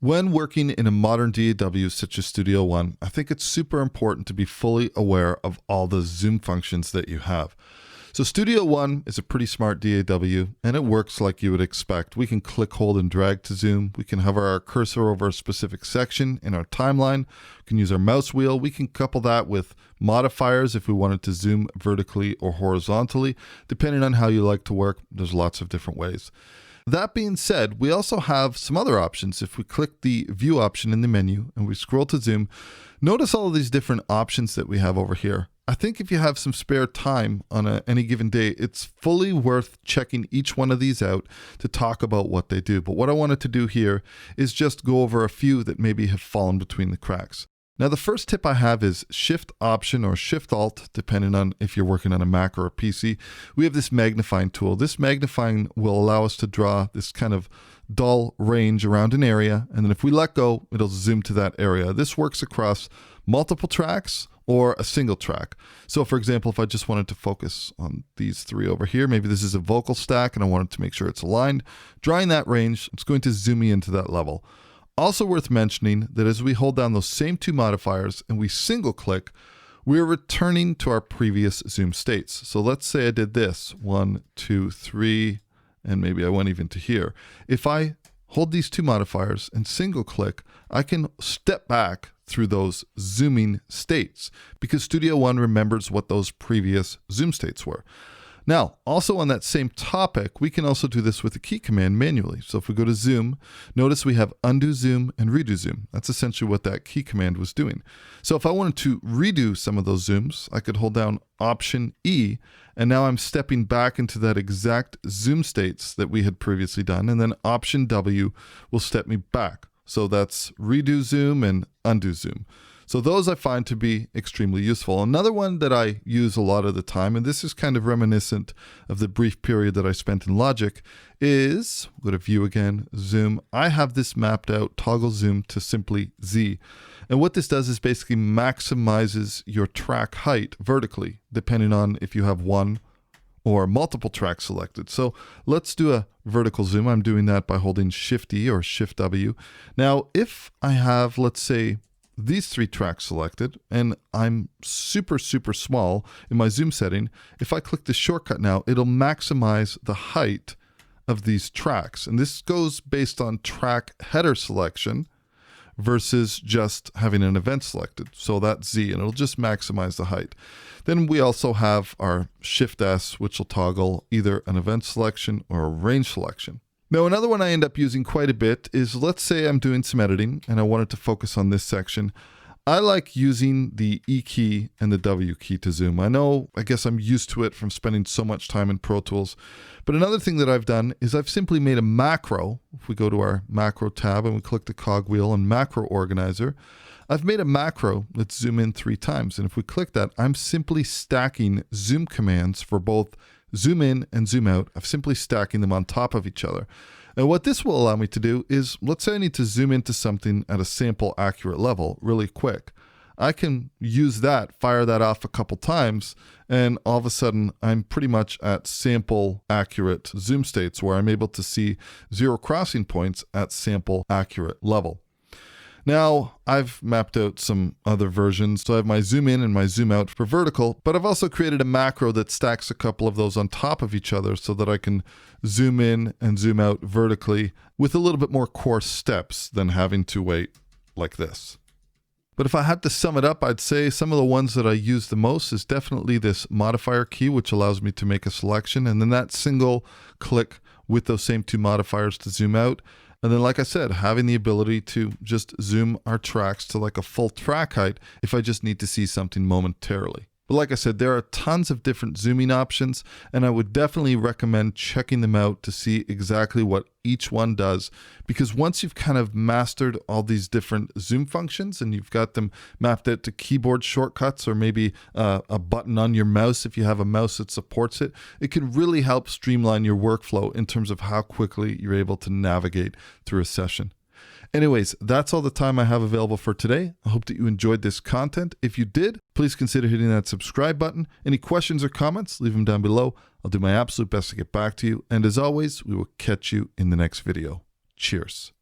When working in a modern DAW such as Studio One, I think it's super important to be fully aware of all the zoom functions that you have. So Studio One is a pretty smart DAW, and it works like you would expect. We can click, hold, and drag to zoom. We can hover our cursor over a specific section in our timeline. We can use our mouse wheel. We can couple that with modifiers if we wanted to zoom vertically or horizontally. Depending on how you like to work, there's lots of different ways. That being said, we also have some other options. If we click the view option in the menu and we scroll to zoom, notice all of these different options that we have over here. I think if you have some spare time on any given day, it's fully worth checking each one of these out to talk about what they do. But what I wanted to do here is just go over a few that maybe have fallen between the cracks. Now, the first tip I have is Shift Option or Shift Alt, depending on if you're working on a Mac or a PC. We have this magnifying tool. This magnifying will allow us to draw this kind of dull range around an area. And then if we let go, it'll zoom to that area. This works across multiple tracks or a single track. So for example, if I just wanted to focus on these three over here, maybe this is a vocal stack and I wanted to make sure it's aligned, drawing that range, it's going to zoom me into that level. Also worth mentioning that as we hold down those same two modifiers and we single click, we're returning to our previous zoom states. So let's say I did this, 1, 2, 3, and maybe I went even to here. If I hold these two modifiers and single click, I can step back through those zooming states because Studio One remembers what those previous zoom states were. Now, also on that same topic, we can also do this with the key command manually. So if we go to zoom, notice we have undo zoom and redo zoom. That's essentially what that key command was doing. So if I wanted to redo some of those zooms, I could hold down Option E, and now I'm stepping back into that exact zoom states that we had previously done, and then Option W will step me back. So that's redo zoom and undo zoom. So those I find to be extremely useful. Another one that I use a lot of the time, and this is kind of reminiscent of the brief period that I spent in Logic, is, go to view again, zoom. I have this mapped out, toggle zoom to simply Z. And what this does is basically maximizes your track height vertically, depending on if you have one or multiple tracks selected. So let's do a vertical zoom. I'm doing that by holding Shift E or Shift W. Now, if I have, let's say, these three tracks selected, and I'm super small in my zoom setting, if I click the shortcut now, it'll maximize the height of these tracks. And this goes based on track header selection versus just having an event selected. So that's Z, and it'll just maximize the height. Then we also have our Shift S, which will toggle either an event selection or a range selection. Now, another one I end up using quite a bit is, let's say I'm doing some editing and I wanted to focus on this section. I like using the E key and the W key to zoom. I guess I'm used to it from spending so much time in Pro Tools. But another thing that I've done is I've simply made a macro. If we go to our macro tab and we click the cogwheel and macro organizer, I've made a macro that's zoom in 3 times. And if we click that, I'm simply stacking zoom commands for both zoom in and zoom out. I'm simply stacking them on top of each other. And what this will allow me to do is, let's say I need to zoom into something at a sample accurate level really quick. I can use that, fire that off a couple times, and all of a sudden I'm pretty much at sample accurate zoom states where I'm able to see 0 crossing points at sample accurate level. Now, I've mapped out some other versions. So I have my zoom in and my zoom out for vertical, but I've also created a macro that stacks a couple of those on top of each other so that I can zoom in and zoom out vertically with a little bit more coarse steps than having to wait like this. But if I had to sum it up, I'd say some of the ones that I use the most is definitely this modifier key, which allows me to make a selection, and then that single click with those same 2 modifiers to zoom out. And then, like I said, having the ability to just zoom our tracks to like a full track height if I just need to see something momentarily. But like I said, there are tons of different zooming options, and I would definitely recommend checking them out to see exactly what each one does. Because once you've kind of mastered all these different zoom functions and you've got them mapped out to keyboard shortcuts or maybe a button on your mouse, if you have a mouse that supports it, it can really help streamline your workflow in terms of how quickly you're able to navigate through a session. Anyways, that's all the time I have available for today. I hope that you enjoyed this content. If you did, please consider hitting that subscribe button. Any questions or comments, leave them down below. I'll do my absolute best to get back to you. And as always, we will catch you in the next video. Cheers.